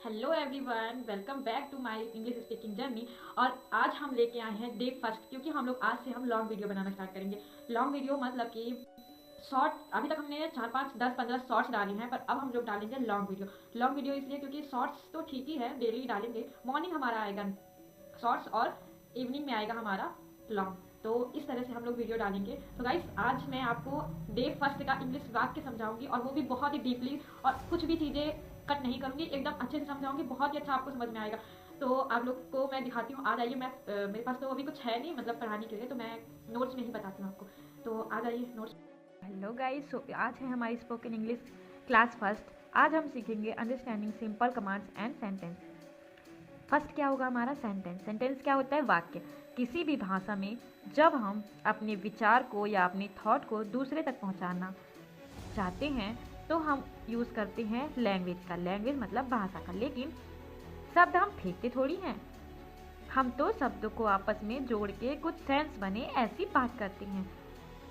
Hello everyone, welcome back to my English speaking journey. और आज हम लेके आए हैं डे फर्स्ट, क्योंकि हम लोग आज से हम लॉन्ग वीडियो बनाना स्टार्ट करेंगे। लॉन्ग वीडियो मतलब कि शॉर्ट, अभी तक हमने 4 5 10 15 शॉर्ट्स डाली हैं, पर अब हम लोग डालेंगे लॉन्ग वीडियो। लॉन्ग वीडियो इसलिए क्योंकि शॉर्ट्स तो ठीक ही है, डेली डालेंगे। मॉर्निंग हमारा आएगा शॉर्ट्स और इवनिंग में आएगा हमारा लॉन्ग। तो इस तरह से हम लोग वीडियो डालेंगे। तो गाइस, आज मैं आपको डे फर्स्ट का इंग्लिश वाक्य समझाऊंगी, और वो भी बहुत ही डीपली, और कुछ भी चीज़ें कट नहीं करूंगी, एकदम अच्छे से समझाऊंगी, बहुत ही अच्छा आपको समझ में आएगा। तो आप लोग को मैं दिखाती हूँ, आ जाइए। मेरे पास तो अभी कुछ है नहीं, मतलब पढ़ाने के लिए, तो मैं नोट्स में ही बताती हूँ आपको। तो आ जाइए नोट्स। हेलो गाइस, सो आज है हमारी स्पोकन इंग्लिश क्लास फर्स्ट। आज हम सीखेंगे understanding simple commands and sentence. First क्या होगा हमारा? सेंटेंस। सेंटेंस क्या होता है? वाक्य। किसी भी भाषा में जब हम अपने विचार को या अपने थॉट को दूसरे तक पहुंचाना चाहते हैं तो हम यूज़ करते हैं लैंग्वेज का। लैंग्वेज मतलब भाषा का। लेकिन शब्द हम फेंकते थोड़ी हैं, हम तो शब्दों को आपस में जोड़ के कुछ सेंस बने ऐसी बात करते हैं।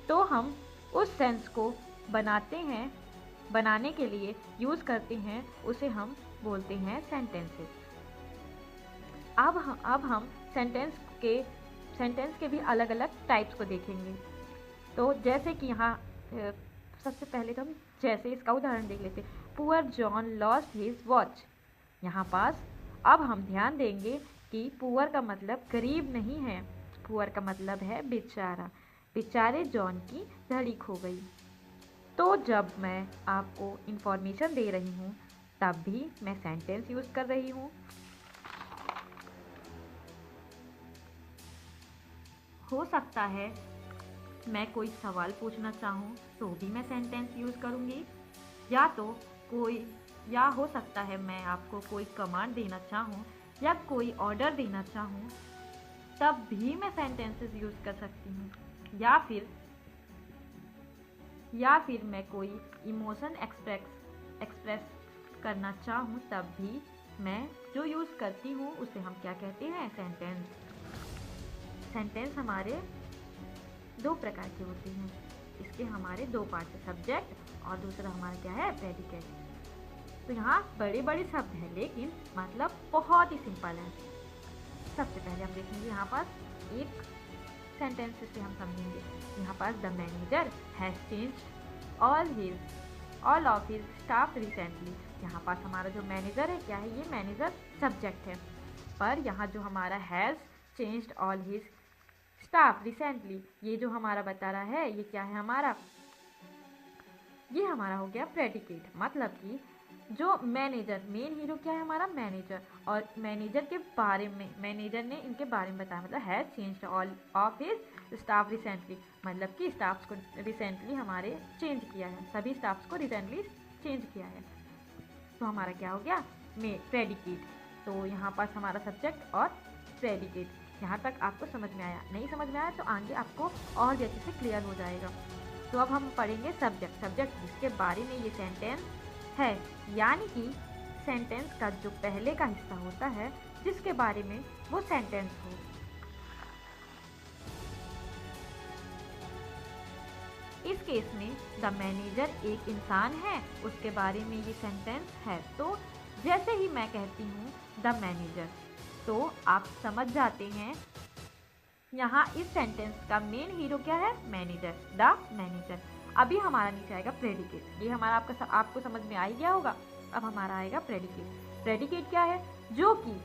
तो हम उस सेंस को बनाते हैं, बनाने के लिए यूज़ करते हैं, उसे हम बोलते हैं सेंटेंसेस। अब हम सेंटेंस के भी अलग अलग टाइप्स को देखेंगे। तो जैसे कि यहाँ सबसे पहले तो हम जैसे इसका उदाहरण देख लेते। Poor John lost his watch. यहाँ पास अब हम ध्यान देंगे कि पुअर का मतलब गरीब नहीं है, पुअर का मतलब है बेचारा। बेचारे जॉन की घड़ी खो गई। तो जब मैं आपको इंफॉर्मेशन दे रही हूँ तब भी मैं सेंटेंस यूज़ कर रही हूँ। हो सकता है मैं कोई सवाल पूछना चाहूँ तो भी मैं सेंटेंस यूज़ करूँगी, या तो कोई या हो सकता है मैं आपको कोई कमांड देना चाहूँ या कोई ऑर्डर देना चाहूँ, तब भी मैं सेंटेंसेस यूज़ कर सकती हूँ। या फिर मैं कोई इमोशन एक्सप्रेस करना चाहूँ, तब भी मैं जो यूज़ करती हूँ उसे हम क्या कहते हैं? सेंटेंस। सेंटेंस हमारे दो प्रकार के होते हैं। इसके हमारे दो पार्ट है, सब्जेक्ट और दूसरा हमारा क्या है? प्रेडिकेट। तो यहाँ बड़े बड़े शब्द हैं लेकिन मतलब बहुत ही सिंपल है। सबसे पहले हम देखेंगे यहाँ पास एक सेंटेंस से हम समझेंगे। यहाँ पास the manager has changed all of his staff recently. यहाँ पास हमारा जो मैनेजर है क्या है? ये मैनेजर सब्जेक्ट है, पर यहाँ जो हमारा has changed all his staff recently, ये जो हमारा बता रहा है ये क्या है? ये हमारा हो गया प्रेडिकेट। मतलब कि जो मैनेजर, मेन हीरो क्या है? हमारा मैनेजर। और मैनेजर के बारे में, मैनेजर ने इनके बारे में बताया, मतलब has changed all of his staff recently, मतलब कि स्टाफ्स को रिसेंटली हमारे चेंज किया है, सभी स्टाफ्स को रिसेंटली चेंज किया है। तो हमारा क्या हो गया? प्रेडिकेट। तो यहाँ पास हमारा सब्जेक्ट और प्रेडिकेट। यहाँ तक आपको समझ में आया? नहीं समझ में आया तो आगे आपको और भी अच्छे से क्लियर हो जाएगा। तो अब हम पढ़ेंगे सब्जेक्ट। सब्जेक्ट जिसके बारे में ये सेंटेंस है, यानी कि सेंटेंस का जो पहले का हिस्सा होता है जिसके बारे में वो सेंटेंस हो। इस केस में द मैनेजर एक इंसान है, उसके बारे में ये सेंटेंस है। तो जैसे ही मैं कहती हूँ द मैनेजर, तो आप समझ जाते हैं यहाँ इस सेंटेंस का मेन हीरो क्या है? Manager, the manager. अभी हमारा नीचे आएगा प्रेडिकेट। ये हमारा आपको समझ में आ ही गया होगा। अब हमारा आएगा प्रेडिकेट। प्रेडिकेट क्या है? जो कि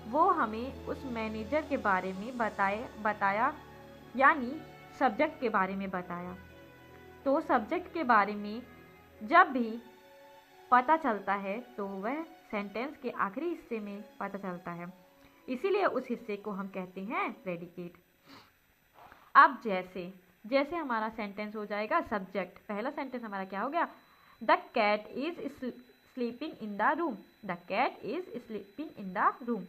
वो हमें उस मैनेजर के बारे में बताया, यानी सब्जेक्ट के बारे में बताया। तो सब्जेक्ट के बारे में जब भी पता चलता है तो वह सेंटेंस के आखिरी हिस्से में पता चलता है, इसीलिए उस हिस्से को हम कहते हैं प्रेडिकेट। अब जैसे हमारा सेंटेंस हो जाएगा सब्जेक्ट। पहला सेंटेंस हमारा क्या हो गया? The cat is sleeping in the room. The cat is sleeping in the room.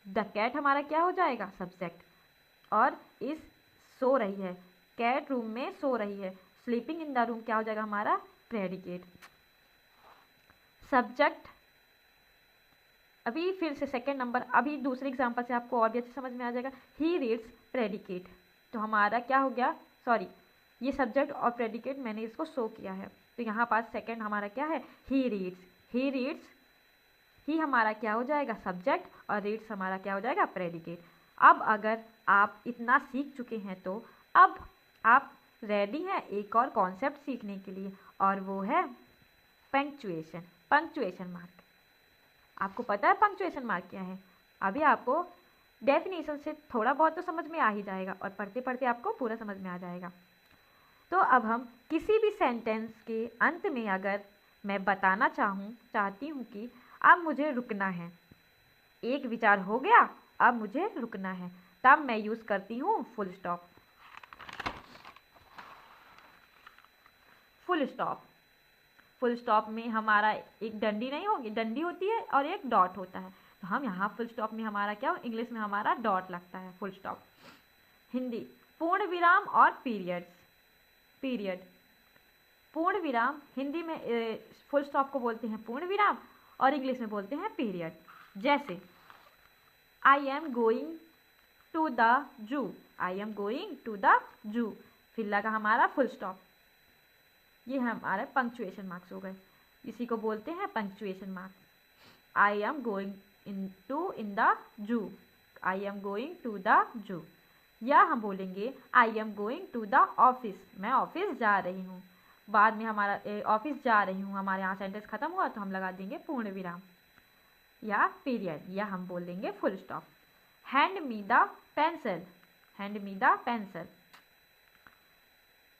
The cat हमारा क्या हो जाएगा? सब्जेक्ट। और इस सो रही है, कैट रूम में सो रही है। स्लीपिंग इन द रूम क्या हो जाएगा? हमारा प्रेडिकेट। सब्जेक्ट। अभी फिर से सेकेंड नंबर, अभी दूसरे एग्जाम्पल से आपको और भी अच्छे समझ में आ जाएगा। He reads predicate. तो हमारा क्या हो गया? सॉरी, ये सब्जेक्ट और प्रेडिकेट मैंने इसको शो किया है। तो यहाँ पास सेकेंड हमारा क्या है? He reads. ही हमारा क्या हो जाएगा सब्जेक्ट और रीड्स हमारा क्या हो जाएगा प्रेडिकेट। अब अगर आप इतना सीख चुके हैं तो अब आप रेडी हैं एक और कॉन्सेप्ट सीखने के लिए, और वो है पंक्चुएशन। पंक्चुएशन मार्क, आपको पता है पंक्चुएशन मार्क क्या है? अभी आपको डेफिनेशन से थोड़ा बहुत तो समझ में आ ही जाएगा और पढ़ते पढ़ते आपको पूरा समझ में आ जाएगा। तो अब हम किसी भी सेंटेंस के अंत में अगर मैं बताना चाहती हूँ कि अब मुझे रुकना है, एक विचार हो गया अब मुझे रुकना है, तब मैं यूज़ करती हूँ full stop. Full stop, full stop में हमारा एक डंडी नहीं होगी, डंडी होती है और एक डॉट होता है, तो हम यहाँ फुल स्टॉप में हमारा क्या हो, इंग्लिश में हमारा डॉट लगता है, फुल स्टॉप। हिंदी पूर्ण विराम और पीरियड्स। पीरियड, पूर्ण विराम हिंदी में फुल स्टॉप को बोलते हैं पूर्ण विराम और इंग्लिश में बोलते हैं पीरियड। जैसे I am going to the zoo, I am going to the zoo, फिर लगा हमारा फुल स्टॉप। ये हमारे पंक्चुएशन मार्क्स हो गए, इसी को बोलते हैं punctuation marks. I am going in the zoo, I am going to the zoo. या हम बोलेंगे I am going to the office, मैं ऑफिस जा रही हूँ, बाद में हमारा ऑफिस जा रही हूँ हमारे यहाँ सेंटेंस खत्म हुआ तो हम लगा देंगे पूर्ण विराम या पीरियड, या हम बोल देंगे full stop. Hand me the pencil, hand me the pencil,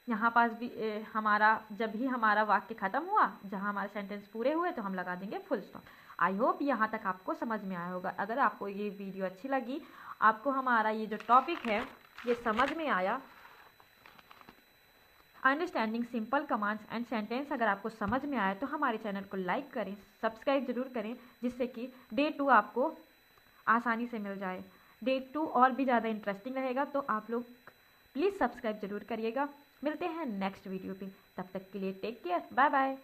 यहाँ पास भी हमारा जब भी हमारा वाक्य खत्म हुआ, जहाँ हमारे सेंटेंस पूरे हुए तो हम लगा देंगे फुल स्टॉप। आई होप यहाँ तक आपको समझ में आया होगा। अगर आपको ये वीडियो अच्छी लगी, आपको हमारा ये जो टॉपिक है ये समझ में आया, understanding simple commands and sentence अगर आपको समझ में आया तो हमारे चैनल को लाइक करें, सब्सक्राइब जरूर करें, जिससे कि डे 2 आपको आसानी से मिल जाए। डे 2 और भी ज़्यादा इंटरेस्टिंग रहेगा, तो आप लोग प्लीज़ सब्सक्राइब जरूर करिएगा। मिलते हैं नेक्स्ट वीडियो पे, तब तक के लिए टेक केयर, बाय बाय।